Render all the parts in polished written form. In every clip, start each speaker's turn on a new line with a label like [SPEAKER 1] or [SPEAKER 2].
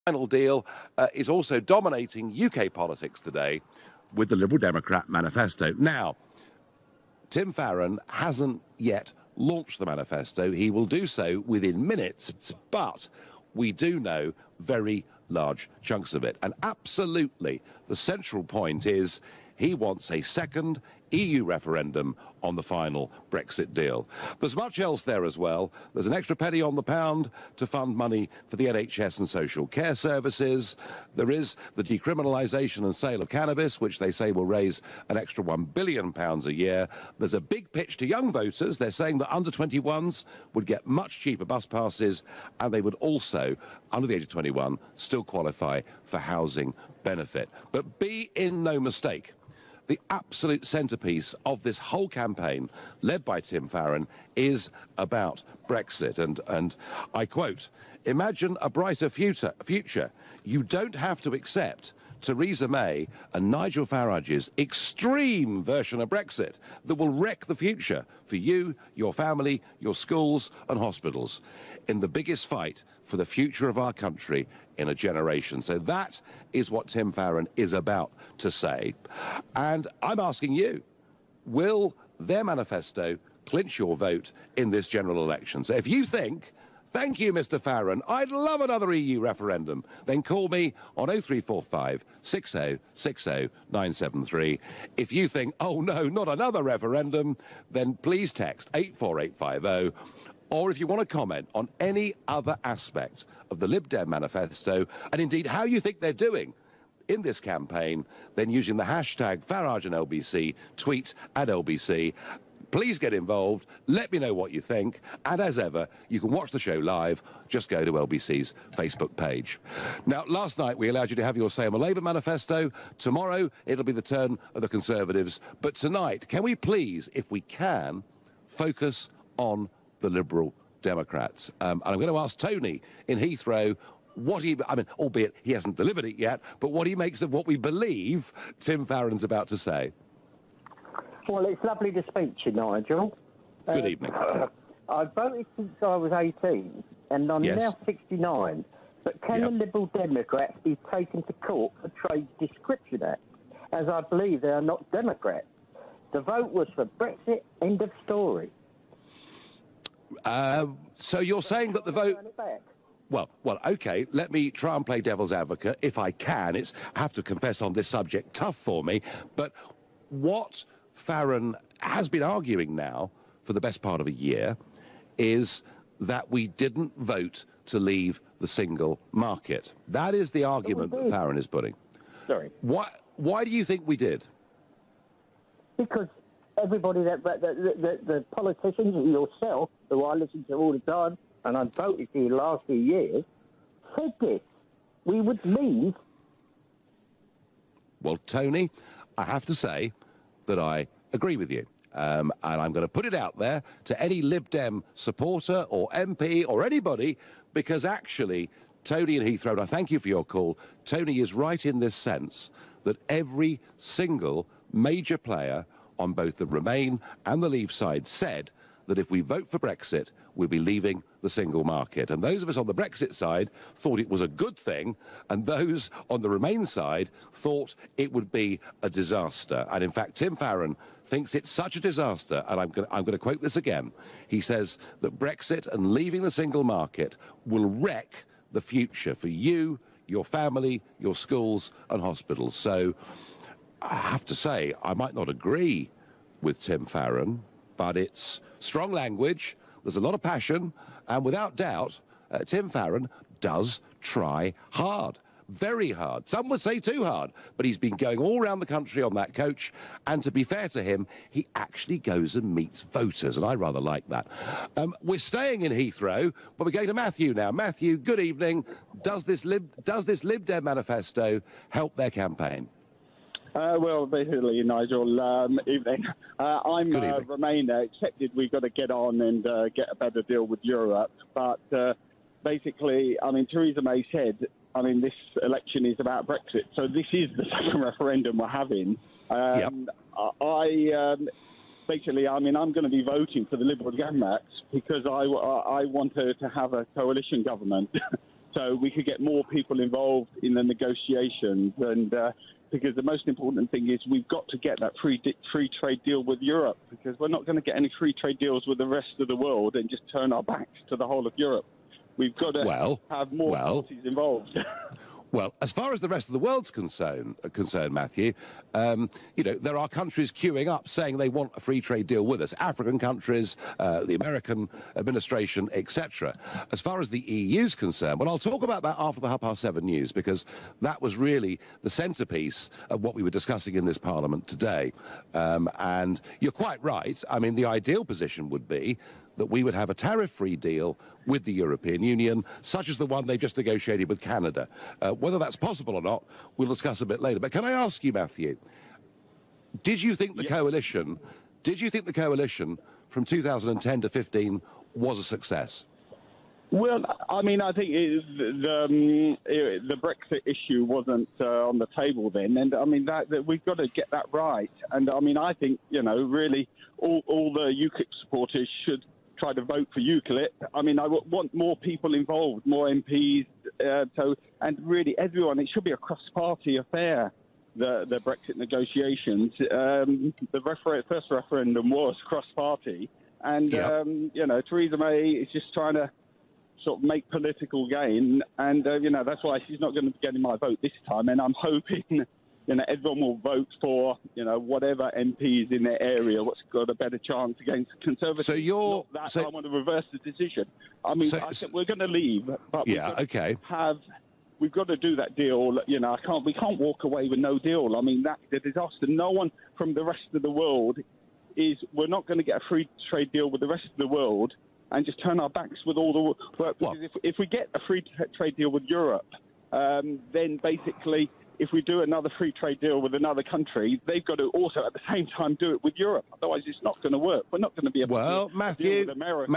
[SPEAKER 1] Final deal is also dominating UK politics today with the Liberal Democrat manifesto. Now, Tim Farron hasn't yet launched the manifesto. He will do so within minutes, but we do know very large chunks of it. And absolutely, the central point is he wants a second EU referendum on the final Brexit deal. There's much else there as well. There's an extra penny on the pound to fund money for the NHS and social care services. There is the decriminalisation and sale of cannabis, which they say will raise an extra £1 billion a year. There's a big pitch to young voters. They're saying that under 21s would get much cheaper bus passes, and they would also, under the age of 21, still qualify for housing benefit. But be in no mistake, the absolute centrepiece of this whole campaign, led by Tim Farron, is about Brexit. And I quote, "Imagine a brighter future. You don't have to accept Theresa May and Nigel Farage's extreme version of Brexit that will wreck the future for you, your family, your schools and hospitals in the biggest fight for the future of our country in a generation." So that is what Tim Farron is about to say. And I'm asking you, will their manifesto clinch your vote in this general election? So if you think, thank you, Mr. Farron, I'd love another EU referendum, then call me on 0345 6060 973. If you think, oh no, not another referendum, then please text 84850. Or if you want to comment on any other aspect of the Lib Dem manifesto, and indeed how you think they're doing in this campaign, then using the hashtag Farage and LBC, tweet at LBC. Please get involved, let me know what you think, and as ever, you can watch the show live. Just go to LBC's Facebook page. Now, last night we allowed you to have your say on the Labour manifesto. Tomorrow it'll be the turn of the Conservatives. But tonight, can we please, if we can, focus on the Liberal Democrats? And I'm going to ask Tony in Heathrow what he, albeit he hasn't delivered it yet, but what he makes of what we believe Tim Farron's about to say.
[SPEAKER 2] Well, it's lovely to speak to you, Nigel.
[SPEAKER 1] Good evening.
[SPEAKER 2] I've voted since I was 18, and I'm now 69. But can the Liberal Democrats be taken to court for Trade Description Act, as I believe they are not Democrats? The vote was for Brexit, end of story.
[SPEAKER 1] So you're saying that the vote... Well, OK, let me try and play devil's advocate, if I can. I have to confess on this subject, tough for me. But what Farron has been arguing now for the best part of a year is that we didn't vote to leave the single market. That is the argument that Farron is putting.
[SPEAKER 2] Sorry.
[SPEAKER 1] Why do you think we did?
[SPEAKER 2] Because everybody, the politicians and yourself, who I listen to all the time, and I've voted for you the last few years, said this. We would leave. Well,
[SPEAKER 1] Tony, I have to say that I agree with you. And I'm going to put it out there to any Lib Dem supporter or MP or anybody, because actually, Tony in Heathrow, and I thank you for your call, Tony is right in this sense that every single major player on both the Remain and the Leave side said that if we vote for Brexit, we'll be leaving the single market. And those of us on the Brexit side thought it was a good thing, and those on the Remain side thought it would be a disaster. And in fact, Tim Farron thinks it's such a disaster, and I'm going to quote this again. He says that Brexit and leaving the single market will wreck the future for you, your family, your schools and hospitals. So I have to say, I might not agree with Tim Farron, but it's strong language, there's a lot of passion, and without doubt, Tim Farron does try hard, very hard. Some would say too hard, but he's been going all around the country on that coach, and to be fair to him, he actually goes and meets voters, and I rather like that. We're staying in Heathrow, but we're going to Matthew now. Matthew, good evening. Does this Lib Dem manifesto help their campaign?
[SPEAKER 3] Well, basically, Nigel, evening. I'm Remain accepted we've got to get on and get a better deal with Europe. But basically, Theresa May said, this election is about Brexit. So this is the second referendum we're having. Basically, I'm going to be voting for the Liberal Democrats because I want to have a coalition government. so we could get more people involved in the negotiations. And because the most important thing is we've got to get that free trade deal with Europe, because we're not going to get any free trade deals with the rest of the world and just turn our backs to the whole of Europe. We've got to have more parties involved.
[SPEAKER 1] Well, as far as the rest of the world's concerned, Matthew, you know, there are countries queuing up saying they want a free trade deal with us. African countries, the American administration, etc. As far as the EU's concerned, well, I'll talk about that after the 7:30 news, because that was really the centrepiece of what we were discussing in this Parliament today. And you're quite right. I mean, the ideal position would be that we would have a tariff-free deal with the European Union, such as the one they've just negotiated with Canada. Whether that's possible or not, we'll discuss a bit later. But can I ask you, Matthew, did you think the coalition from 2010 to 15 was a success?
[SPEAKER 3] Well, I mean, I think the Brexit issue wasn't on the table then, and I mean that we've got to get that right. And I mean, I think, you know, really all the UKIP supporters should try to vote for UKIP. I mean, I want more people involved, more MPs, and really everyone. It should be a cross-party affair. The Brexit negotiations. The first referendum was cross-party, and you know, Theresa May is just trying to sort of make political gain, and you know, that's why she's not going to be getting my vote this time. And I'm hoping, you know, everyone will vote for, you know, whatever MPs in their area what's got a better chance against Conservatives. So I want to reverse the decision. I mean, I think we're going to leave, but we've got to do that deal. You know, we can't walk away with no deal. I mean, that's the disaster. No one from the rest of the world we're not going to get a free trade deal with the rest of the world and just turn our backs with all the work. Because if we get a free trade deal with Europe, then basically, if we do another free trade deal with another country, they've got to also at the same time do it with Europe. Otherwise, it's not going to work. We're not going to be able to deal with America.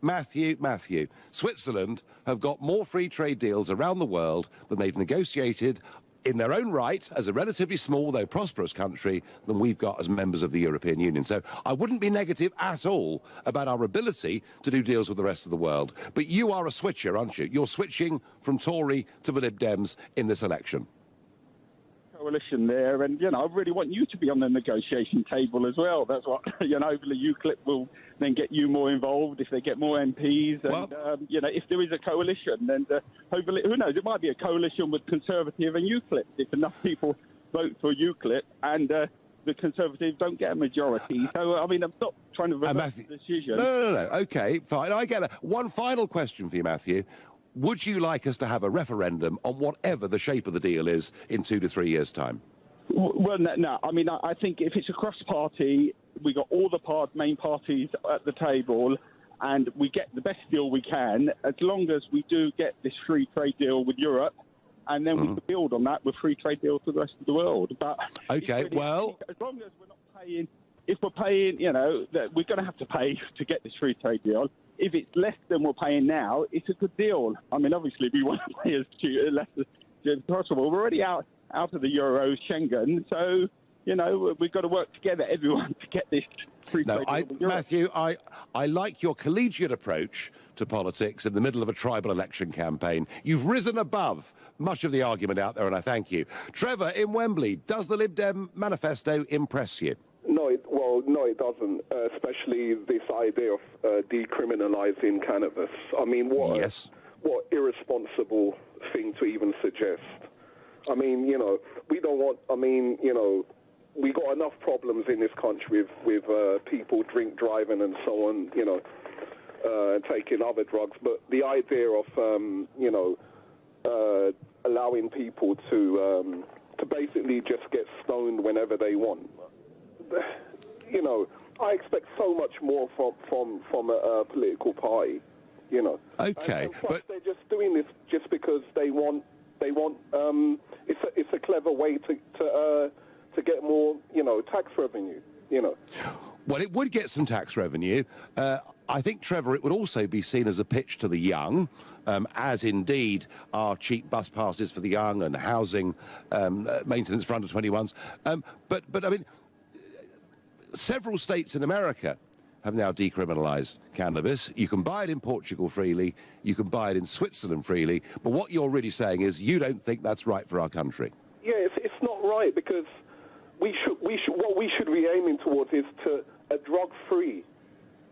[SPEAKER 1] Matthew, Switzerland have got more free trade deals around the world than they've negotiated in their own right as a relatively small, though prosperous country, than we've got as members of the European Union. So I wouldn't be negative at all about our ability to do deals with the rest of the world. But you are a switcher, aren't you? You're switching from Tory to the Lib Dems in this election.
[SPEAKER 3] Coalition there, and you know, I really want you to be on the negotiation table as well. That's what, you know, hopefully UKIP will then get you more involved if they get more MPs, and you know, if there is a coalition, and hopefully, who knows, it might be a coalition with Conservative and UKIP if enough people vote for UKIP and the Conservatives don't get a majority. So I mean, I'm not trying to reverse the decision.
[SPEAKER 1] No. Okay, fine. I get that. One final question for you, Matthew. Would you like us to have a referendum on whatever the shape of the deal is in 2 to 3 years' time?
[SPEAKER 3] Well, no. I mean, I think if it's a cross-party, we got all the main parties at the table, and we get the best deal we can, as long as we do get this free trade deal with Europe, and then we can build on that with free trade deals with the rest of the world. But
[SPEAKER 1] okay, well,
[SPEAKER 3] as long as we're not paying, if we're paying, you know, we're going to have to pay to get this free trade deal. If it's less than we're paying now, it's a good deal. I mean, obviously, we want to pay as less as possible. We're already out of the Euro, Schengen, so, you know, we've got to work together, everyone, to get this free trade deal with Europe.
[SPEAKER 1] Matthew, I like your collegiate approach to politics in the middle of a tribal election campaign. You've risen above much of the argument out there, and I thank you. Trevor, in Wembley, does the Lib Dem manifesto impress you?
[SPEAKER 4] No, it doesn't, especially this idea of decriminalising cannabis. I mean, what irresponsible thing to even suggest. I mean, you know, we don't want, I mean, you know, we got enough problems in this country with people drink driving and so on, you know, and taking other drugs. But the idea of, you know, allowing people to basically just get stoned whenever they want. You know, I expect so much more from a political party. You know.
[SPEAKER 1] Okay,
[SPEAKER 4] and plus they're just doing this just because they want. It's a clever way to get more, you know, tax revenue. You know.
[SPEAKER 1] Well, it would get some tax revenue. I think, Trevor, it would also be seen as a pitch to the young, as indeed are cheap bus passes for the young and housing maintenance for under 21s. But I mean, several states in America have now decriminalised cannabis. You can buy it in Portugal freely, you can buy it in Switzerland freely, but what you're really saying is you don't think that's right for our country.
[SPEAKER 4] Yeah, it's not right, because what we should be aiming towards is to a drug-free,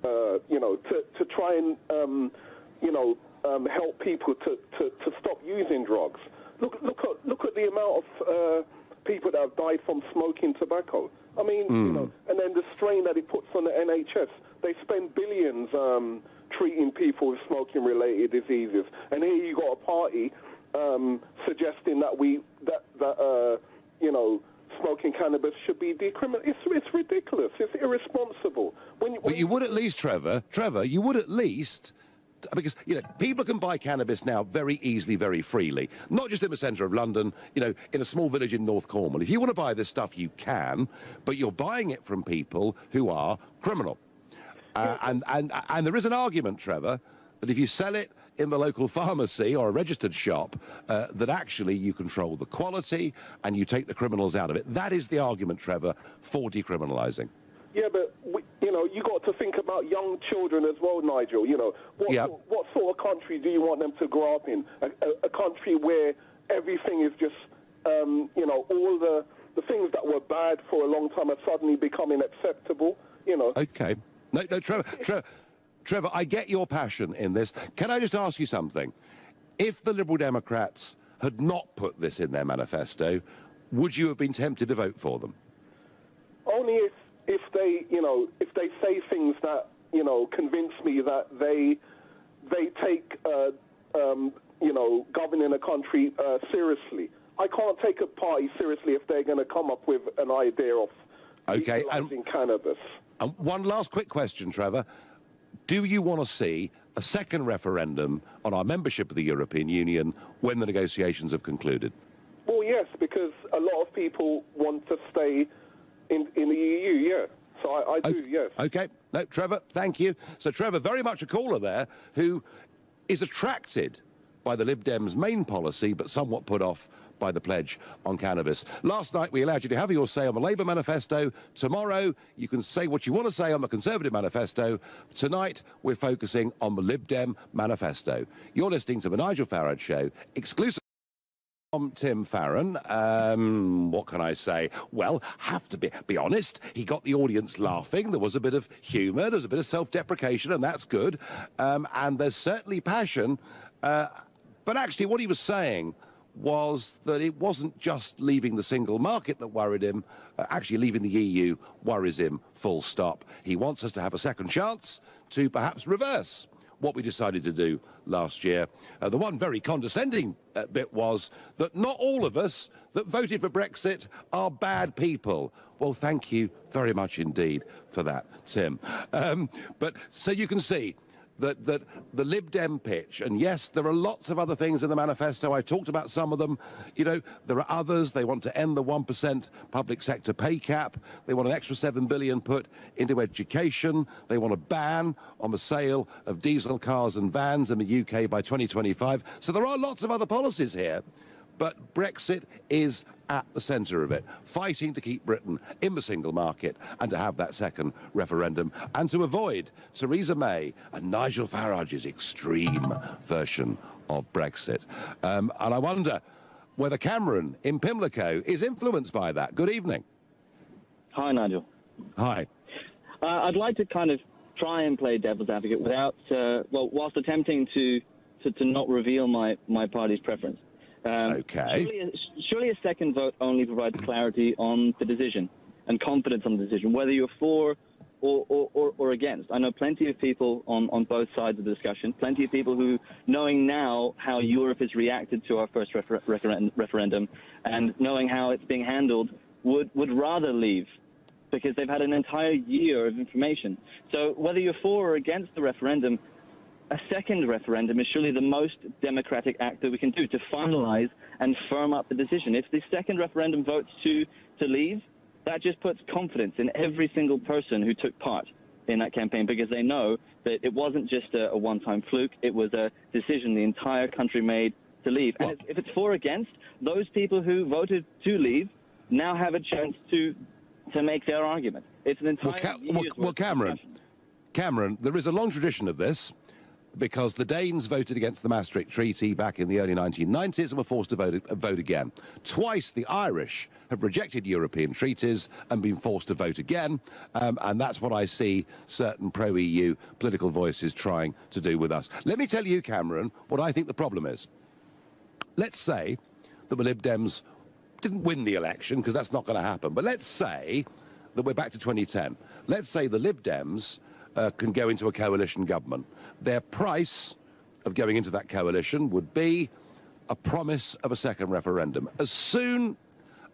[SPEAKER 4] to try and, help people to stop using drugs. Look at the amount of people that have died from smoking tobacco. I mean, and then the strain that it puts on the NHS. They spend billions treating people with smoking-related diseases, and here you got a party suggesting that smoking cannabis should be decriminalised. It's ridiculous. It's irresponsible.
[SPEAKER 1] But you would at least, Trevor, you would at least, because, people can buy cannabis now very easily, very freely, not just in the centre of London, in a small village in North Cornwall. If you want to buy this stuff, you can, but you're buying it from people who are criminal. And there is an argument, Trevor, that if you sell it in the local pharmacy or a registered shop, that actually you control the quality and you take the criminals out of it. That is the argument, Trevor, for decriminalising.
[SPEAKER 4] Yeah, but, you got to think about young children as well, Nigel. What sort of country do you want them to grow up in? A country where everything is just, all the things that were bad for a long time are suddenly becoming acceptable,
[SPEAKER 1] Okay. No, Trevor, I get your passion in this. Can I just ask you something? If the Liberal Democrats had not put this in their manifesto, would you have been tempted to vote for them?
[SPEAKER 4] Only if they say things that, convince me that they take, governing a country seriously. I can't take a party seriously if they're going to come up with an idea of legalising cannabis. And
[SPEAKER 1] one last quick question, Trevor. Do you want to see a second referendum on our membership of the European Union when the negotiations have concluded?
[SPEAKER 4] Well, yes, because a lot of people want to stay in the EU, yeah. So I do, yes.
[SPEAKER 1] Okay. No, Trevor, thank you. So, Trevor, very much a caller there who is attracted by the Lib Dems' main policy, but somewhat put off by the pledge on cannabis. Last night we allowed you to have your say on the Labour manifesto. Tomorrow you can say what you want to say on the Conservative manifesto. Tonight we're focusing on the Lib Dem manifesto. You're listening to the Nigel Farage Show, exclusive from Tim Farron. What can I say? Well, have to be honest, he got the audience laughing. There was a bit of humour, there's a bit of self-deprecation, and that's good. And there's certainly passion. But actually what he was saying was that it wasn't just leaving the single market that worried him. Actually leaving the EU worries him, full stop. He wants us to have a second chance to perhaps reverse what we decided to do last year. The one very condescending bit was that not all of us that voted for Brexit are bad people. Well, thank you very much indeed for that, Tim. But so you can see that the Lib Dem pitch, and yes, there are lots of other things in the manifesto. I talked about some of them. There are others. They want to end the 1% public sector pay cap. They want an extra $7 billion put into education. They want a ban on the sale of diesel cars and vans in the UK by 2025. So there are lots of other policies here. But Brexit is at the centre of it, fighting to keep Britain in the single market and to have that second referendum and to avoid Theresa May and Nigel Farage's extreme version of Brexit. And I wonder whether Cameron in Pimlico is influenced by that. Good evening.
[SPEAKER 5] Hi, Nigel.
[SPEAKER 1] Hi.
[SPEAKER 5] I'd like to kind of try and play devil's advocate without, whilst attempting to not reveal my party's preference.
[SPEAKER 1] Okay.
[SPEAKER 5] Surely a second vote only provides clarity on the decision and confidence on the decision, whether you're for or against. I know plenty of people on both sides of the discussion, plenty of people who, knowing now how Europe has reacted to our first referendum and knowing how it's being handled, would rather leave because they've had an entire year of information. So whether you're for or against the referendum, a second referendum is surely the most democratic act that we can do to finalise and firm up the decision. If the second referendum votes to leave, that just puts confidence in every single person who took part in that campaign, because they know that it wasn't just a one-time fluke, it was a decision the entire country made to leave. And if it's for or against, those people who voted to leave now have a chance to make their argument. It's an entire
[SPEAKER 1] Cameron. Cameron, there is a long tradition of this, because the Danes voted against the Maastricht Treaty back in the early 1990s and were forced to vote again. Twice the Irish have rejected European treaties and been forced to vote again, and that's what I see certain pro-EU political voices trying to do with us. Let me tell you, Cameron, what I think the problem is. Let's say that the Lib Dems didn't win the election, because that's not going to happen, but let's say that we're back to 2010. Let's say the Lib Dems can go into a coalition government. Their price of going into that coalition would be a promise of a second referendum. As soon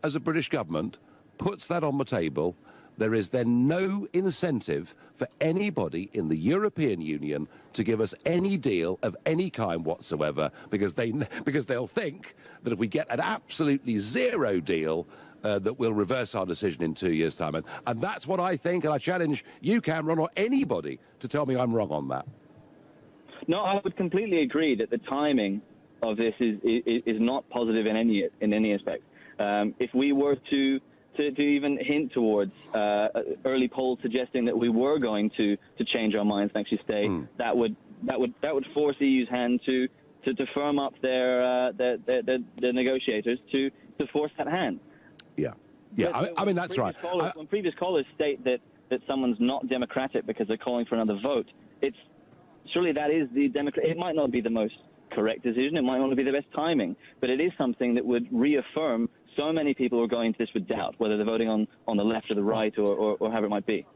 [SPEAKER 1] as a British government puts that on the table, there is then no incentive for anybody in the European Union to give us any deal of any kind whatsoever, because they'll think that if we get an absolutely zero deal, that we'll reverse our decision in 2 years' time. And that's what I think, and I challenge you, Cameron, or anybody to tell me I'm wrong on that.
[SPEAKER 5] No, I would completely agree that the timing of this is not positive in any aspect. If we were to even hint towards early polls suggesting that we were going to change our minds and actually stay, that would force the EU's hand to firm up their negotiators to force that hand.
[SPEAKER 1] Yeah. I mean, that's right.
[SPEAKER 5] When previous callers state that someone's not democratic because they're calling for another vote, surely that is the democrat. It might not be the most correct decision. It might not be the best timing, but it is something that would reaffirm so many people who are going into this with doubt, whether they're voting on the left or the right or however it might be.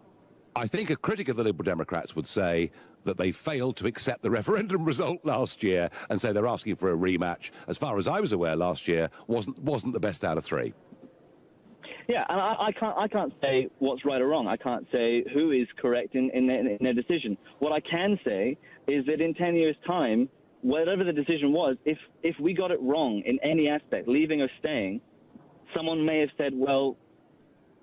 [SPEAKER 1] I think a critic of the Liberal Democrats would say that they failed to accept the referendum result last year, and so they're asking for a rematch. As far as I was aware, last year wasn't the best out of three.
[SPEAKER 5] Yeah, and I can't say what's right or wrong. I can't say who is correct in their decision. What I can say is that in 10 years' time, whatever the decision was, if we got it wrong in any aspect, leaving or staying, someone may have said, well,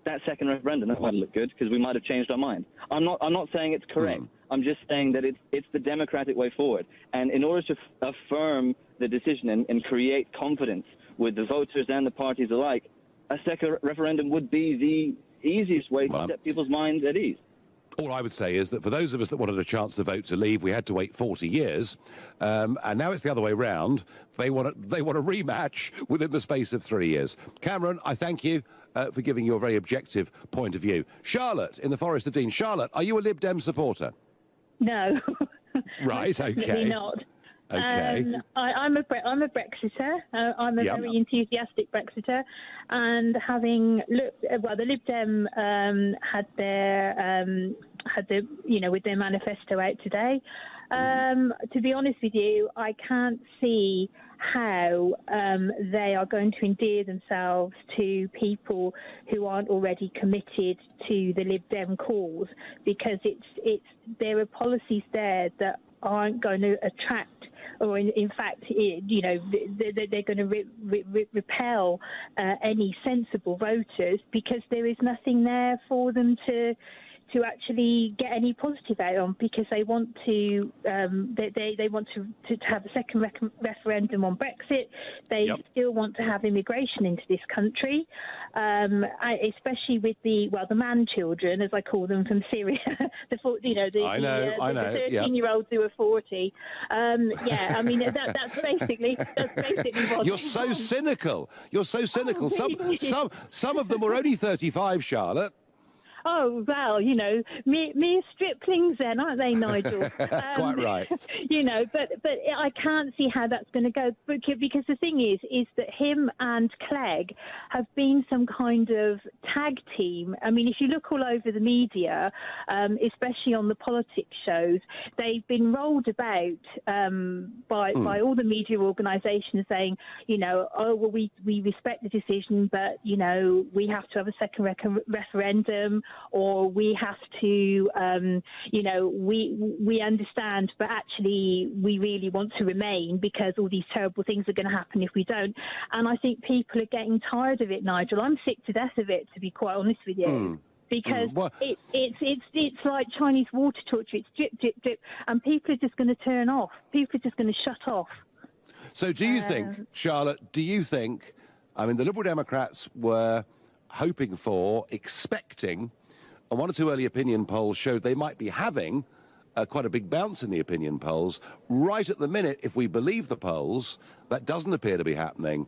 [SPEAKER 5] that second referendum, that might look good because we might have changed our mind. I'm not saying it's correct. I'm just saying that it's the democratic way forward. And in order to affirm the decision and create confidence with the voters and the parties alike, a second referendum would be the easiest way to set people's minds at ease.
[SPEAKER 1] All I would say is that for those of us that wanted a chance to vote to leave, we had to wait 40 years, and now it's the other way round. They want a rematch within the space of 3 years. Cameron, I thank you for giving your very objective point of view. Charlotte in the Forest of Dean. Charlotte, are you a Lib Dem supporter?
[SPEAKER 6] No.
[SPEAKER 1] Right. Okay.
[SPEAKER 6] Definitely not.
[SPEAKER 1] Okay.
[SPEAKER 6] I'm a Brexiter. I'm a very enthusiastic Brexiter, and having looked, well, the Lib Dem had with their manifesto out today. To be honest with you, I can't see how they are going to endear themselves to people who aren't already committed to the Lib Dem cause, because there are policies there that aren't going to attract, or in fact, they're going to repel any sensible voters, because there is nothing there for them to actually get any positive out on, because they want to they want to have a second referendum on Brexit. They still want to have immigration into this country, especially with the man children, as I call them, from Syria. the 13-year-olds who are 40. I mean that's basically what
[SPEAKER 1] You're so cynical. You're so cynical.
[SPEAKER 6] Oh,
[SPEAKER 1] some of them were only 35, Charlotte.
[SPEAKER 6] Oh, well, mere striplings then, aren't they, Nigel?
[SPEAKER 1] Quite right.
[SPEAKER 6] But I can't see how that's going to go, because the thing is that him and Clegg have been some kind of tag team. I mean, if you look all over the media, especially on the politics shows, they've been rolled about by all the media organisations saying, we respect the decision, but, we have to have a second referendum, or we have to, we understand, but actually we really want to remain because all these terrible things are going to happen if we don't. And I think people are getting tired of it, Nigel. I'm sick to death of it, to be quite honest with you. Because it's like Chinese water torture. It's drip, drip, drip, and people are just going to turn off. People are just going to shut off.
[SPEAKER 1] So do you think, Charlotte, I mean, the Liberal Democrats were hoping for, expecting, and one or two early opinion polls showed they might be having quite a big bounce in the opinion polls. Right at the minute, if we believe the polls, that doesn't appear to be happening.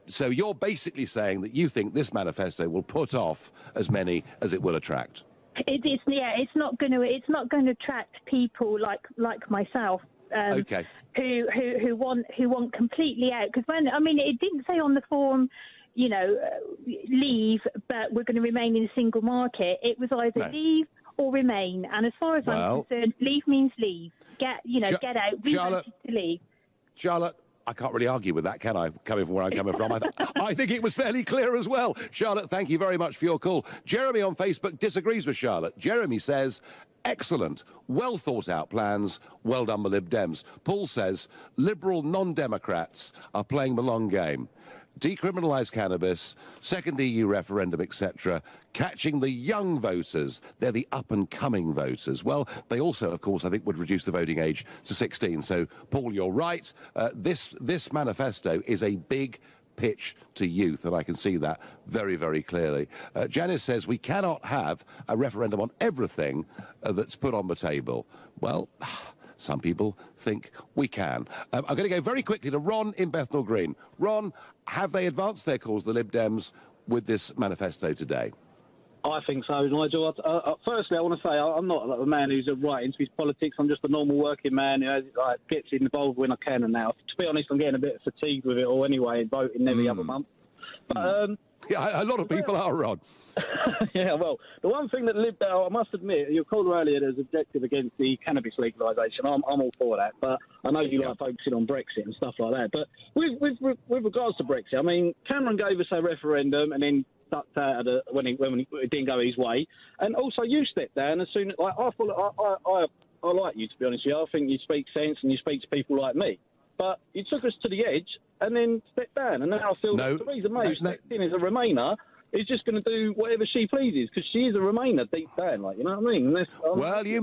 [SPEAKER 1] So you're basically saying that you think this manifesto will put off as many as it will attract.
[SPEAKER 6] It's not going to attract people like myself.
[SPEAKER 1] Okay.
[SPEAKER 6] Who want completely out, because it didn't say on the form, leave, but we're going to remain in a single market. It was either leave or remain, and as far as I'm concerned, leave means leave. Get out.
[SPEAKER 1] Charlotte,
[SPEAKER 6] to leave.
[SPEAKER 1] Charlotte, I can't really argue with that, can I? Coming from where I'm coming from, I think it was fairly clear as well. Charlotte, thank you very much for your call. Jeremy on Facebook disagrees with Charlotte. Jeremy says, excellent, well thought out plans, well done the Lib Dems. Paul says, liberal non-democrats are playing the long game. Decriminalise cannabis, second EU referendum, etc., catching the young voters. They're the up-and-coming voters. Well, they also, of course, I think would reduce the voting age to 16. So, Paul, you're right. This manifesto is a big pitch to youth, and I can see that very, very clearly. Janice says we cannot have a referendum on everything that's put on the table. Well, some people think we can. I'm going to go very quickly to Ron in Bethnal Green. Ron, have they advanced their cause, the Lib Dems, with this manifesto today?
[SPEAKER 7] I think so, Nigel. Firstly, I want to say I'm not a man who's right into his politics. I'm just a normal working man who gets involved when I can. And now, to be honest, I'm getting a bit fatigued with it all anyway, voting every other month. But,
[SPEAKER 1] yeah, a lot of people are, Ron.
[SPEAKER 7] Yeah, well, the one thing that I must admit, you called earlier as objective against the cannabis legalisation. I'm all for that, but I know you like focusing on Brexit and stuff like that. But with regards to Brexit, I mean, Cameron gave us a referendum and then ducked out of when it didn't go his way, and also you stepped down as soon as I like you, to be honest with you. I think you speak sense and you speak to people like me. But you took us to the edge and then stepped down, and now I feel that Theresa May, who stepped in as a Remainer, is just going to do whatever she pleases because she is a Remainer deep down, you know what I mean?
[SPEAKER 1] Well, you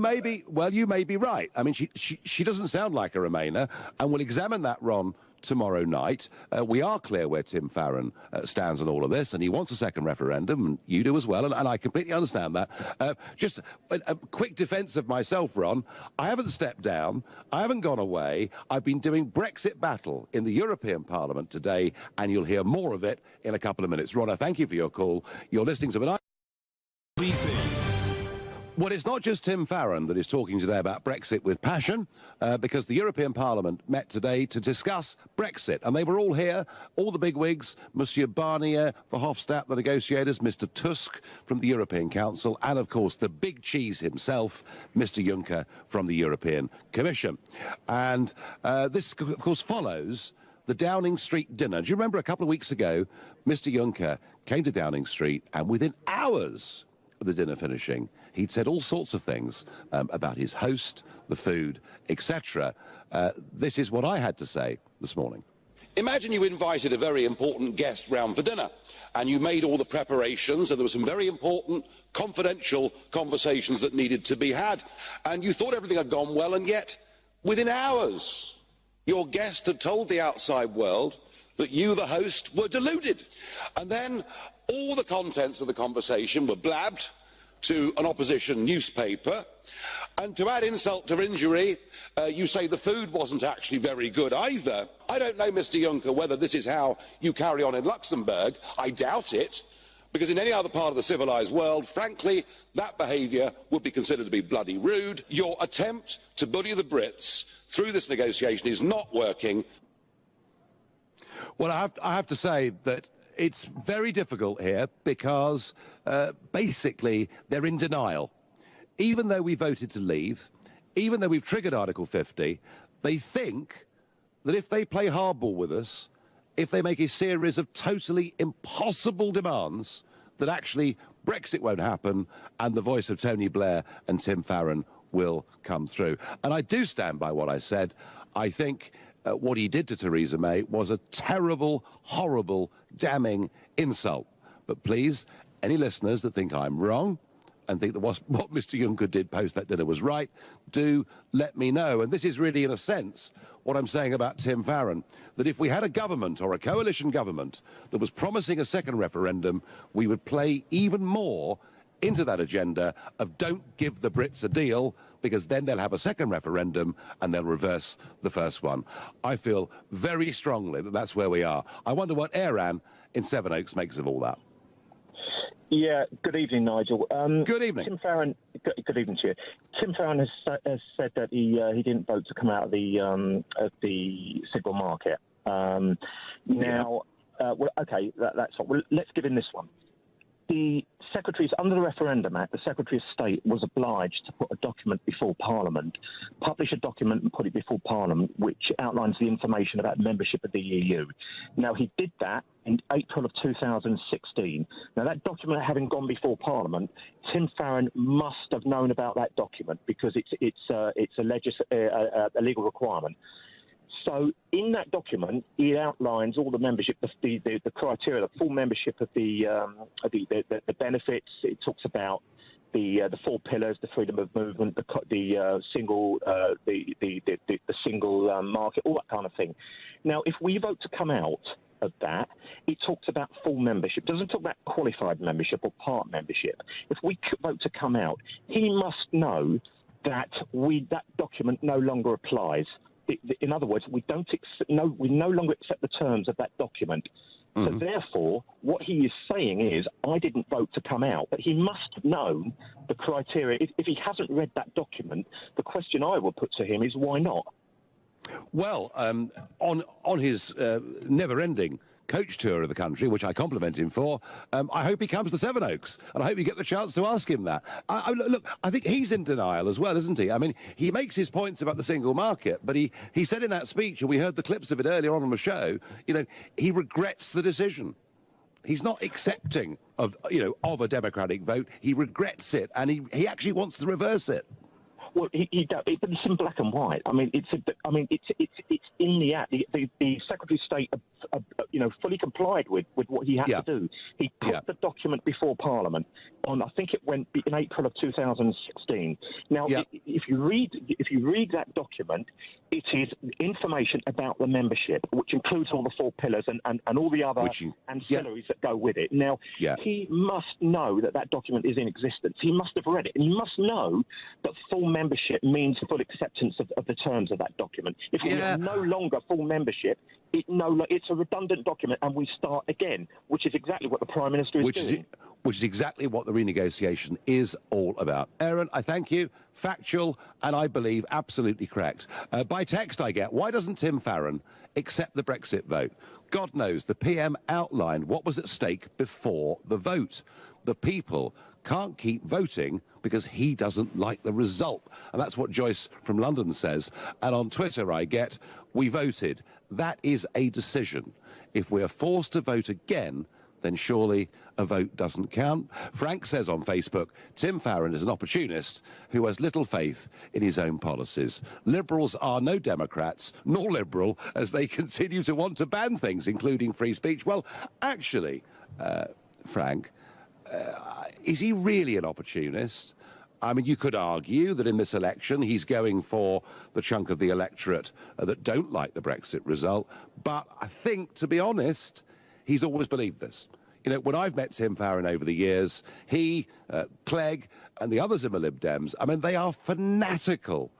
[SPEAKER 1] may be right. I mean, she doesn't sound like a Remainer, and we'll examine that, Ron, tomorrow night. We are clear where Tim Farron stands on all of this, and he wants a second referendum, and you do as well, and I completely understand that. Just a quick defence of myself, Ron. I haven't stepped down. I haven't gone away. I've been doing Brexit battle in the European Parliament today, and you'll hear more of it in a couple of minutes. Ron, thank you for your call. You're listening to me. Well, it's not just Tim Farron that is talking today about Brexit with passion, because the European Parliament met today to discuss Brexit. And they were all here, all the bigwigs, Monsieur Barnier, Verhofstadt, the negotiators, Mr Tusk from the European Council, and, of course, the big cheese himself, Mr Juncker from the European Commission. And this, of course, follows the Downing Street dinner. Do you remember a couple of weeks ago, Mr Juncker came to Downing Street, and within hours of the dinner finishing, he'd said all sorts of things about his host, the food, etc. This is what I had to say this morning. Imagine you invited a very important guest round for dinner, and you made all the preparations, and there were some very important confidential conversations that needed to be had, and you thought everything had gone well, and yet within hours your guest had told the outside world that you, the host, were deluded. And then all the contents of the conversation were blabbed to an opposition newspaper, and to add insult to injury, you say the food wasn't actually very good either. I don't know, Mr Juncker, whether this is how you carry on in Luxembourg. I doubt it, because in any other part of the civilised world, frankly, that behaviour would be considered to be bloody rude. Your attempt to bully the Brits through this negotiation is not working. Well, I have to say that it's very difficult here because, basically, they're in denial. Even though we voted to leave, even though we've triggered Article 50, they think that if they play hardball with us, if they make a series of totally impossible demands, that actually Brexit won't happen and the voice of Tony Blair and Tim Farron will come through. And I do stand by what I said. I think what he did to Theresa May was a terrible, horrible, damning insult. But please, any listeners that think I'm wrong and think that what Mr Juncker did post that dinner was right, do let me know. And this is really, in a sense, what I'm saying about Tim Farron, that if we had a government or a coalition government that was promising a second referendum, we would play even more into that agenda of don't give the Brits a deal, because then they'll have a second referendum and they'll reverse the first one. I feel very strongly that that's where we are. I wonder what Aaron in Sevenoaks makes of all that.
[SPEAKER 8] Yeah, good evening, Nigel.
[SPEAKER 1] Good evening.
[SPEAKER 8] Tim Farron, good evening to you. Tim Farron has said that he didn't vote to come out of the single market. Now, well, okay, that's fine. Well, let's give him this one. The secretaries, under the Referendum Act, the Secretary of State was obliged to put a document before Parliament, publish a document and put it before Parliament, which outlines the information about membership of the EU. Now, he did that in April of 2016. Now, that document having gone before Parliament, Tim Farron must have known about that document because it's a legal requirement. So in that document, it outlines all the membership, the criteria, the full membership of the benefits. It talks about the 4 pillars, the freedom of movement, the single market, all that kind of thing. Now, if we vote to come out of that, it talks about full membership. It doesn't talk about qualified membership or part membership. If we vote to come out, he must know that that document no longer applies. In other words, we no longer accept the terms of that document. So therefore, what he is saying is, I didn't vote to come out, but he must have known the criteria. If he hasn't read that document, the question I would put to him is, why not?
[SPEAKER 1] Well, on his never-ending coach tour of the country, which I compliment him for, I hope he comes to Sevenoaks, and I hope you get the chance to ask him that. Look, I think he's in denial as well, isn't he? I mean, he makes his points about the single market, but he said in that speech, and we heard the clips of it earlier on the show, he regrets the decision. He's not accepting of a democratic vote. He regrets it, and he actually wants to reverse it.
[SPEAKER 8] Well, but it's in black and white. I mean, it's in the act. The Secretary of State, fully complied with what he had to do. He put the document before Parliament on, I think it went in April of 2016. Now, if you read that document, it is information about the membership, which includes all the 4 pillars and all the other ancillaries that go with it. Now, he must know that document is in existence. He must have read it, and he must know that full membership means full acceptance of the terms of that document. If we are no longer full membership, it's a redundant document, and we start again, which is exactly what the Prime Minister is doing.
[SPEAKER 1] Which is exactly what the renegotiation is all about. Aaron, I thank you. Factual, and I believe absolutely correct. By text I get, why doesn't Tim Farron accept the Brexit vote? God knows the PM outlined what was at stake before the vote. The people can't keep voting because he doesn't like the result. And that's what Joyce from London says. And on Twitter I get, we voted. That is a decision. If we are forced to vote again, then surely a vote doesn't count. Frank says on Facebook, Tim Farron is an opportunist who has little faith in his own policies. Liberals are no Democrats, nor liberal, as they continue to want to ban things, including free speech. Well, actually, Frank, is he really an opportunist? I mean, you could argue that in this election he's going for the chunk of the electorate that don't like the Brexit result. But I think, to be honest, he's always believed this. When I've met Tim Farron over the years, he, Clegg, and the others in the Lib Dems, I mean, they are fanatical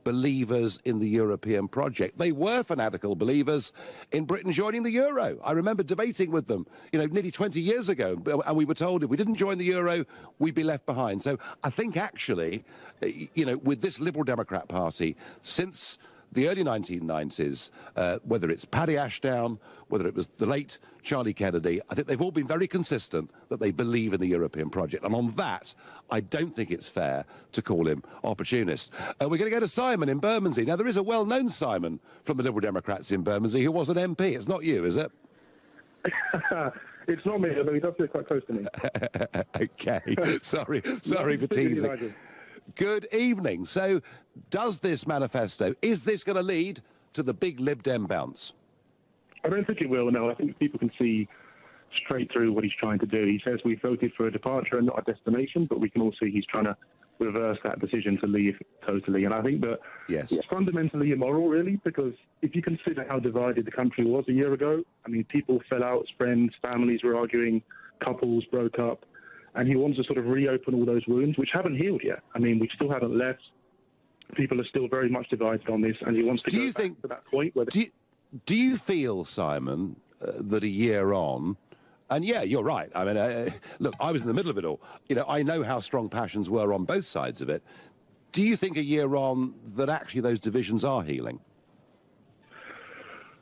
[SPEAKER 1] believers in the European project. They were fanatical believers in Britain joining the euro. I remember debating with them, nearly 20 years ago, and we were told if we didn't join the euro, we'd be left behind. So I think actually, with this Liberal Democrat Party, since the early 1990s, whether it's Paddy Ashdown, whether it was the late Charlie Kennedy, I think they've all been very consistent that they believe in the European project. And on that, I don't think it's fair to call him opportunist. We're going to go to Simon in Bermondsey. Now, there is a well-known Simon from the Liberal Democrats in Bermondsey who was an MP. It's not you, is it?
[SPEAKER 9] It's not me, although he does live quite close to me.
[SPEAKER 1] Okay. Sorry for teasing. Good evening. So, does this manifesto, is this going to lead to the big Lib Dem bounce?
[SPEAKER 9] I don't think it will, no. I think people can see straight through what he's trying to do. He says we voted for a departure and not a destination, but we can all see he's trying to reverse that decision to leave totally. And I think that it's fundamentally immoral, really, because if you consider how divided the country was a year ago, I mean, people fell out as friends, families were arguing, couples broke up. and he wants to sort of reopen all those wounds, which haven't healed yet. I mean, we still haven't left. People are still very much divided on this, and he wants to go back to that point where...
[SPEAKER 1] Do you feel, Simon, that a year on, and yeah, you're right. I mean, look, I was in the middle of it all. You know, I know how strong passions were on both sides of it. Do you think a year on that actually those divisions are healing?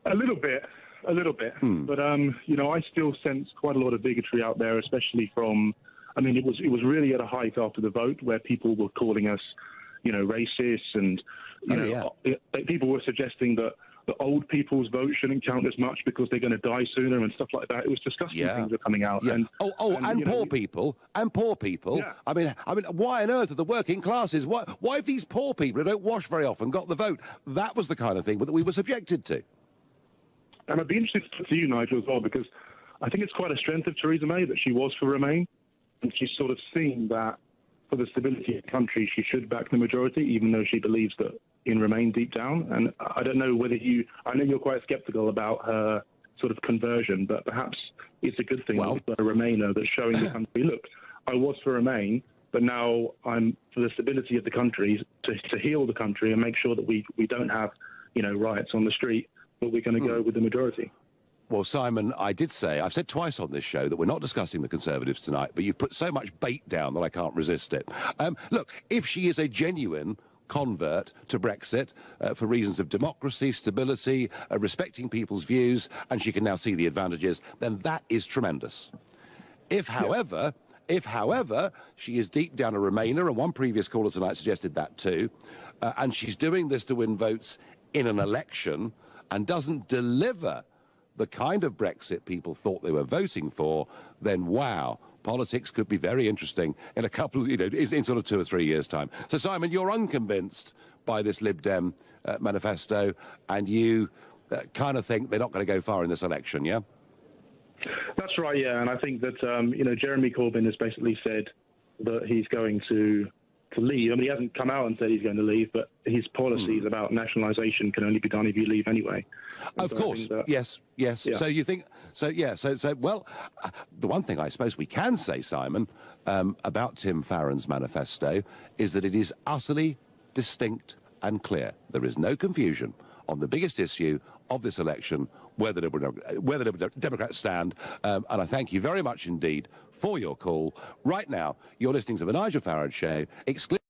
[SPEAKER 9] A little bit. But, you know, I still sense quite a lot of bigotry out there, especially from, I mean, it was really at a height after the vote where people were calling us, you know, racist, and, you know, people were suggesting that the old people's vote shouldn't count as much because they're going to die sooner and stuff like that. It was disgusting things were coming out.
[SPEAKER 1] And poor people. Yeah. I mean, why on earth are the working classes? Why have these poor people who don't wash very often got the vote? That was the kind of thing that we were subjected to.
[SPEAKER 9] And I'd be interested to talk to you, Nigel, as well, because I think it's quite a strength of Theresa May that she was for Remain, and she's sort of seen that for the stability of the country, she should back the majority, even though she believes that in Remain deep down. And I don't know whether I know you're quite sceptical about her sort of conversion, but perhaps it's a good thing for a Remainer that's showing the country, look, I was for Remain, but now I'm for the stability of the country, to heal the country and make sure that we don't have, you know, riots on the street, but we're going to go with the majority.
[SPEAKER 1] Well, Simon, I've said twice on this show that we're not discussing the Conservatives tonight, but you put so much bait down that I can't resist it. Look, if she is a genuine convert to Brexit for reasons of democracy, stability, respecting people's views, and she can now see the advantages, then that is tremendous. If, however, she is deep down a Remainer, and one previous caller tonight suggested that too, and she's doing this to win votes in an election and doesn't deliver the kind of Brexit people thought they were voting for, then wow, politics could be very interesting in a couple of, in sort of 2 or 3 years' time. So, Simon, you're unconvinced by this Lib Dem manifesto, and you kind of think they're not going to go far in this election, yeah?
[SPEAKER 9] That's right, yeah, and I think that, Jeremy Corbyn has basically said that he's going to leave. I mean, he hasn't come out and said he's going to leave, but his policies about nationalisation can only be done if you leave anyway. And
[SPEAKER 1] of course, yes. Yeah. So you think, well, the one thing I suppose we can say, Simon, about Tim Farron's manifesto is that it is utterly distinct and clear. There is no confusion on the biggest issue of this election, where the Liberal Democrats stand. And I thank you very much indeed for your call. Right now, you're listening to The Nigel Farage Show, exclusive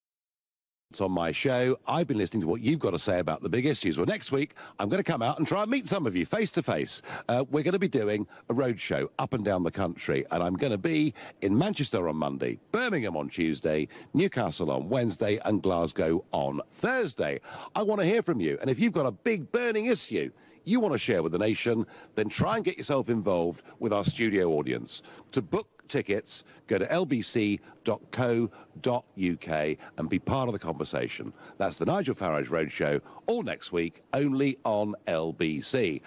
[SPEAKER 1] on my show. I've been listening to what you've got to say about the big issues. Well, next week, I'm going to come out and try and meet some of you face to face. We're going to be doing a road show up and down the country, and I'm going to be in Manchester on Monday, Birmingham on Tuesday, Newcastle on Wednesday, and Glasgow on Thursday. I want to hear from you, and if you've got a big burning issue you want to share with the nation, then try and get yourself involved with our studio audience. To book tickets, go to lbc.co.uk and be part of the conversation. That's the Nigel Farage Roadshow, all next week, only on LBC.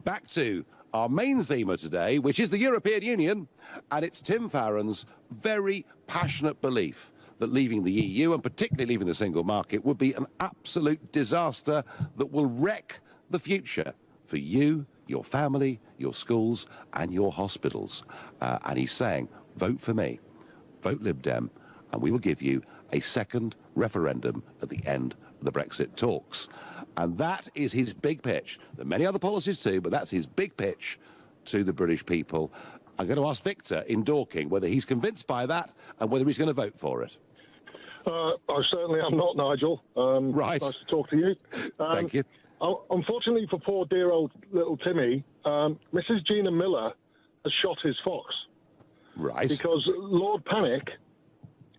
[SPEAKER 1] Back to our main theme of today, which is the European Union, and it's Tim Farron's very passionate belief that leaving the EU, and particularly leaving the single market, would be an absolute disaster that will wreck the future for you, your family, your schools and your hospitals. And he's saying, vote for me, vote Lib Dem, and we will give you a second referendum at the end of the Brexit talks. And that is his big pitch. There are many other policies too, but that's his big pitch to the British people. I'm going to ask Victor in Dorking whether he's convinced by that and whether he's going to vote for it.
[SPEAKER 10] I certainly am not, Nigel.
[SPEAKER 1] Right.
[SPEAKER 10] Nice to talk to you.
[SPEAKER 1] Thank you.
[SPEAKER 10] Unfortunately for poor dear old little Timmy, Mrs. Gina Miller has shot his fox.
[SPEAKER 1] Right.
[SPEAKER 10] Because Lord Panic,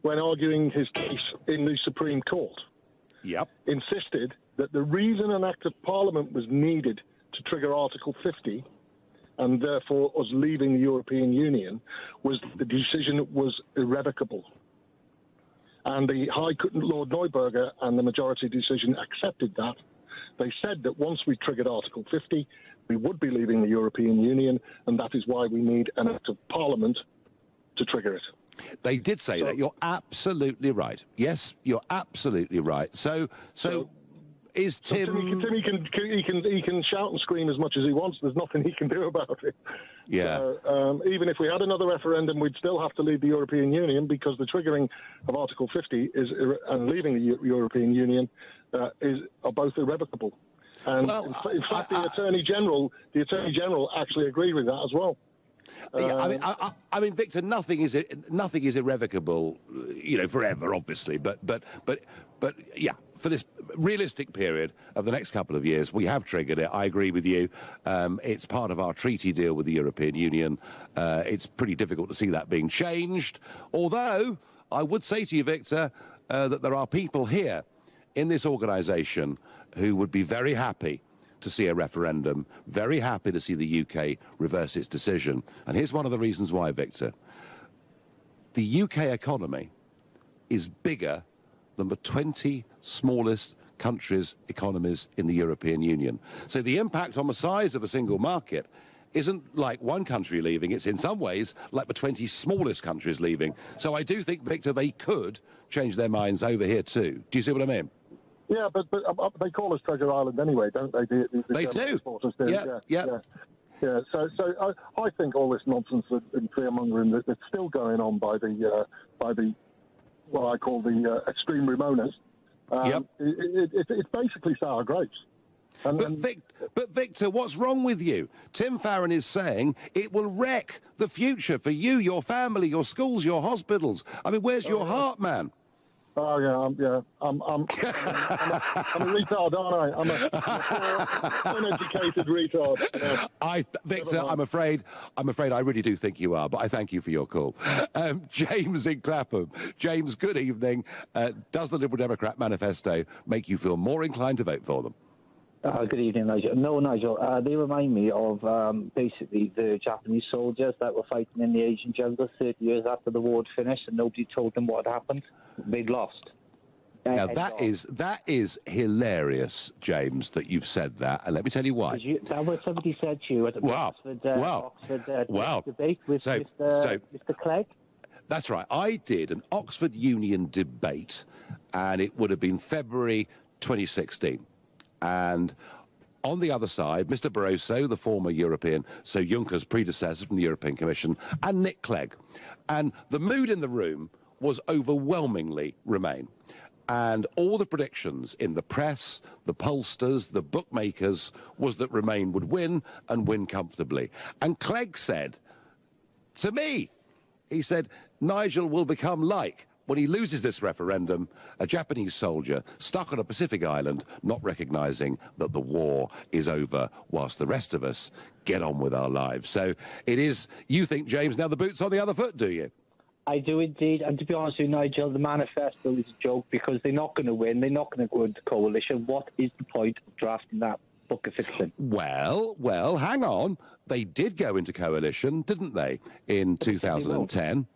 [SPEAKER 10] when arguing his case in the Supreme Court, insisted that the reason an Act of Parliament was needed to trigger Article 50, and therefore us leaving the European Union, was that the decision was irrevocable. And the Lord Neuberger and the majority decision accepted that. They said that once we triggered Article 50, we would be leaving the European Union, and that is why we need an Act of Parliament to trigger it.
[SPEAKER 1] They did say that. You're absolutely right. Yes, you're absolutely right. So is Tim...
[SPEAKER 10] He can shout and scream as much as he wants. There's nothing he can do about it.
[SPEAKER 1] Yeah.
[SPEAKER 10] Even if we had another referendum, we'd still have to leave the European Union because the triggering of Article 50 and leaving the European Union are both irrevocable. And in fact, the Attorney General actually agreed with that as well.
[SPEAKER 1] I mean, Victor, nothing is irrevocable, forever, obviously. But yeah, for this realistic period of the next couple of years, we have triggered it. I agree with you. It's part of our treaty deal with the European Union. It's pretty difficult to see that being changed. Although I would say to you, Victor, that there are people here in this organisation who would be very happy to see a referendum, very happy to see the UK reverse its decision. And here's one of the reasons why, Victor. The UK economy is bigger than the 20 smallest countries' economies in the European Union. So the impact on the size of a single market isn't like one country leaving, it's in some ways like the 20 smallest countries leaving. So I do think, Victor, they could change their minds over here too. Do you see what I mean?
[SPEAKER 10] Yeah, but they call us Treasure Island anyway, don't they?
[SPEAKER 1] They do.
[SPEAKER 10] Yeah. So I think all this nonsense and fear-mongering that's still going on by the what I call the extreme Remoaners, it's basically sour grapes.
[SPEAKER 1] But Victor, what's wrong with you? Tim Farron is saying it will wreck the future for you, your family, your schools, your hospitals. I mean, where's your heart, man?
[SPEAKER 10] Oh yeah, I'm a retard, aren't I? I'm a uneducated retard.
[SPEAKER 1] Victor, I'm afraid I really do think you are, but I thank you for your call. James in Clapham. James, good evening. Does the Liberal Democrat manifesto make you feel more inclined to vote for them?
[SPEAKER 11] Good evening, Nigel. No, Nigel, they remind me of basically the Japanese soldiers that were fighting in the Asian jungle 30 years after the war had finished and nobody told them what had happened. They'd lost.
[SPEAKER 1] Now, that is hilarious, James, that you've said that, and let me tell you why.
[SPEAKER 11] That was somebody said to you at the Oxford debate with Mr. Clegg?
[SPEAKER 1] That's right. I did an Oxford Union debate, and it would have been February 2016. And on the other side, Mr. Barroso, the former European, so Juncker's predecessor from the European Commission, and Nick Clegg. And the mood in the room was overwhelmingly Remain. And all the predictions in the press, the pollsters, the bookmakers, was that Remain would win and win comfortably. And Clegg said to me, he said, Nigel will become like, when he loses this referendum, a Japanese soldier stuck on a Pacific island, not recognising that the war is over, whilst the rest of us get on with our lives. So it is, you think, James, now the boot's on the other foot, do you?
[SPEAKER 11] I do indeed. And to be honest with you, Nigel, the manifesto is a joke because they're not going to win. They're not going to go into coalition. What is the point of drafting that book of fiction?
[SPEAKER 1] Well, hang on. They did go into coalition, didn't they, in 2010?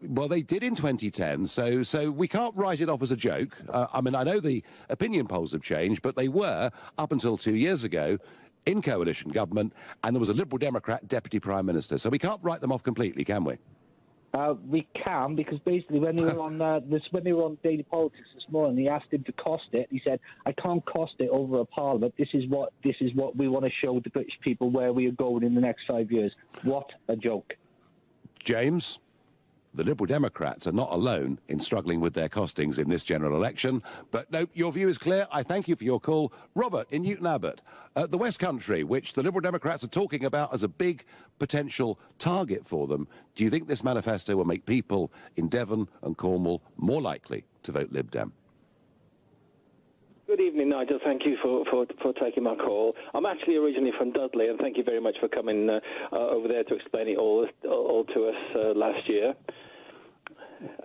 [SPEAKER 1] Well, they did in 2010, so we can't write it off as a joke. I mean, I know the opinion polls have changed, but they were, up until 2 years ago, in coalition government, and there was a Liberal Democrat deputy prime minister. So we can't write them off completely, can we?
[SPEAKER 11] We can, because basically when they were on when they were on Daily Politics this morning, he asked him to cost it. He said, "I can't cost it over a parliament. This is what we want to show the British people where we are going in the next 5 years." What a joke,
[SPEAKER 1] James. The Liberal Democrats are not alone in struggling with their costings in this general election. But no, your view is clear. I thank you for your call. Robert in Newton Abbot, the West Country, which the Liberal Democrats are talking about as a big potential target for them. Do you think this manifesto will make people in Devon and Cornwall more likely to vote Lib Dem?
[SPEAKER 12] Good evening, Nigel. Thank you for taking my call. I'm actually originally from Dudley, and thank you very much for coming over there to explain it all to us last year.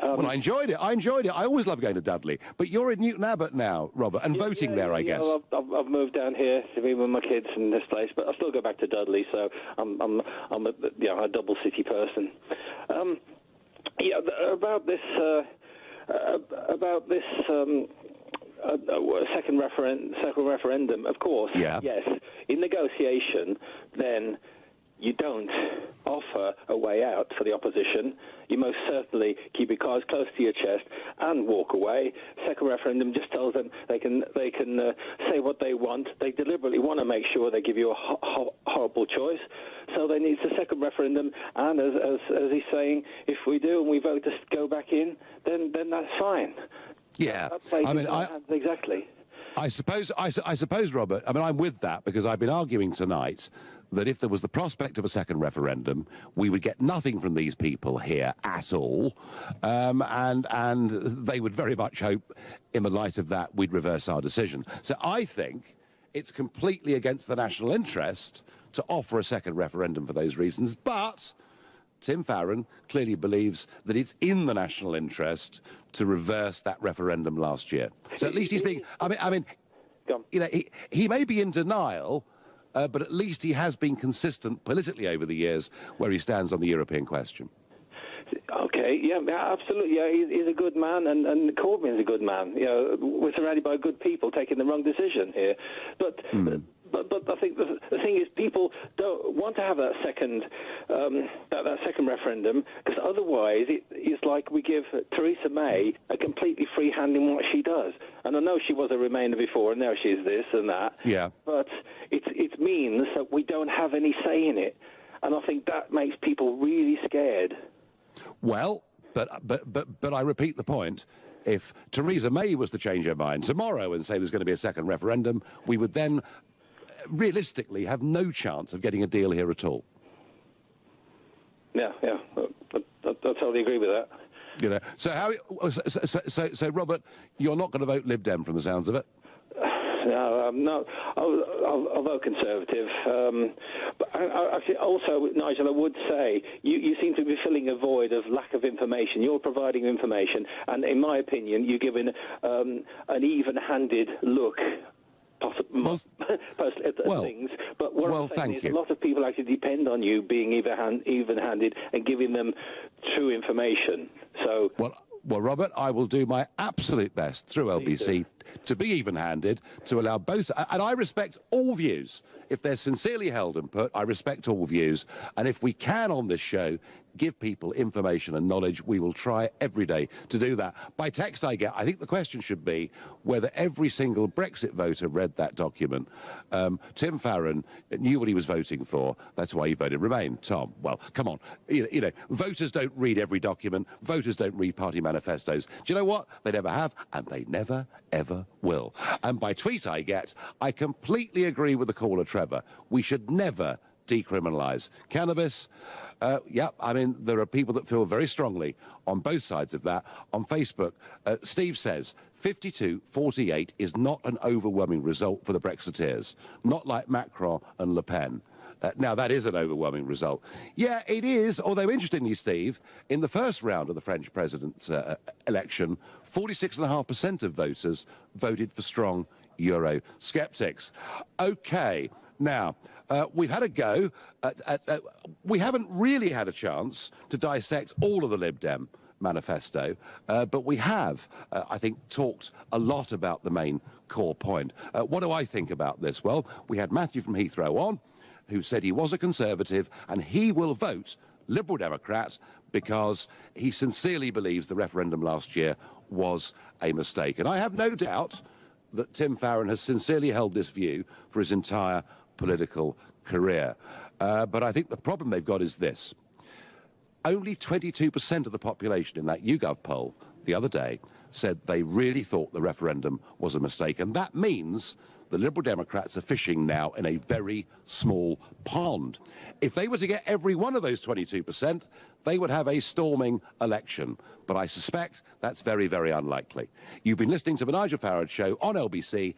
[SPEAKER 1] Well, I enjoyed it. I always love going to Dudley. But you're in Newton Abbot now, Robert, and voting there, I guess.
[SPEAKER 12] I've moved down here to be with my kids in this place, but I still go back to Dudley, so I'm a double city person. About this second referendum, of course.
[SPEAKER 1] Yeah.
[SPEAKER 12] Yes. In negotiation, then you don't offer a way out for the opposition, you most certainly keep your cards close to your chest and walk away. Second referendum just tells them they can say what they want. They deliberately want to make sure they give you a horrible choice. So they need a second referendum, and as he's saying, if we do and we vote to go back in, then that's fine.
[SPEAKER 1] Yeah,
[SPEAKER 12] I mean, exactly.
[SPEAKER 1] I suppose, Robert, I mean, I'm with that because I've been arguing tonight that if there was the prospect of a second referendum, we would get nothing from these people here at all, and they would very much hope, in the light of that, we'd reverse our decision. So I think it's completely against the national interest to offer a second referendum for those reasons, but Tim Farron clearly believes that it's in the national interest to reverse that referendum last year. So at least he's being, I mean, you know, he may be in denial, but at least he has been consistent politically over the years where he stands on the European question.
[SPEAKER 12] Okay, yeah, absolutely. Yeah, he's a good man, and Corbyn's a good man. You know, we're surrounded by good people taking the wrong decision here. But I think the thing is, people don't want to have that second referendum, because otherwise it's like we give Theresa May a completely free hand in what she does. And I know she was a Remainer before, and now she's this and that. Yeah. But it means that we don't have any say in it, and I think that makes people really scared.
[SPEAKER 1] Well, but I repeat the point. If Theresa May was to change her mind tomorrow and say there's going to be a second referendum, we would then realistically have no chance of getting a deal here at all.
[SPEAKER 12] Yeah, I totally agree with that.
[SPEAKER 1] You know, so Robert, you're not going to vote Lib Dem from the sounds of it?
[SPEAKER 12] No, I'll vote Conservative. But actually, also, Nigel, I would say you seem to be filling a void of lack of information. You're providing information, and in my opinion, you're giving an even-handed look. Things, but what I'm saying is a lot of people actually depend on you being even-handed and giving them true information. So,
[SPEAKER 1] well, Robert, I will do my absolute best through LBC to be even-handed, to allow both, and I respect all views. If they're sincerely held and put, I respect all views, and if we can on this show give people information and knowledge, we will try every day to do that. By text I think the question should be whether every single Brexit voter read that document. Tim Farron knew what he was voting for. That's why he voted Remain. Tom, well, come on. You know, voters don't read every document. Voters don't read party manifestos. Do you know what? They never have, and they never, ever will. And by tweet I completely agree with the caller, Trevor. We should never decriminalise cannabis. I mean, there are people that feel very strongly on both sides of that. On Facebook, Steve says 52-48 is not an overwhelming result for the Brexiteers, not like Macron and Le Pen. Now, that is an overwhelming result. Yeah, it is, although interestingly, Steve, in the first round of the French president's election, 46.5% of voters voted for strong Eurosceptics. OK, now, we've had a go. We haven't really had a chance to dissect all of the Lib Dem manifesto, but we have, I think, talked a lot about the main core point. What do I think about this? Well, we had Matthew from Heathrow on, who said he was a Conservative and he will vote Liberal Democrat because he sincerely believes the referendum last year was a mistake. And I have no doubt that Tim Farron has sincerely held this view for his entire political career. But I think the problem they've got is this. Only 22% of the population in that YouGov poll the other day said they really thought the referendum was a mistake. And that means the Liberal Democrats are fishing now in a very small pond. If they were to get every one of those 22%, they would have a storming election. But I suspect that's very, very unlikely. You've been listening to the Nigel Farage Show on LBC.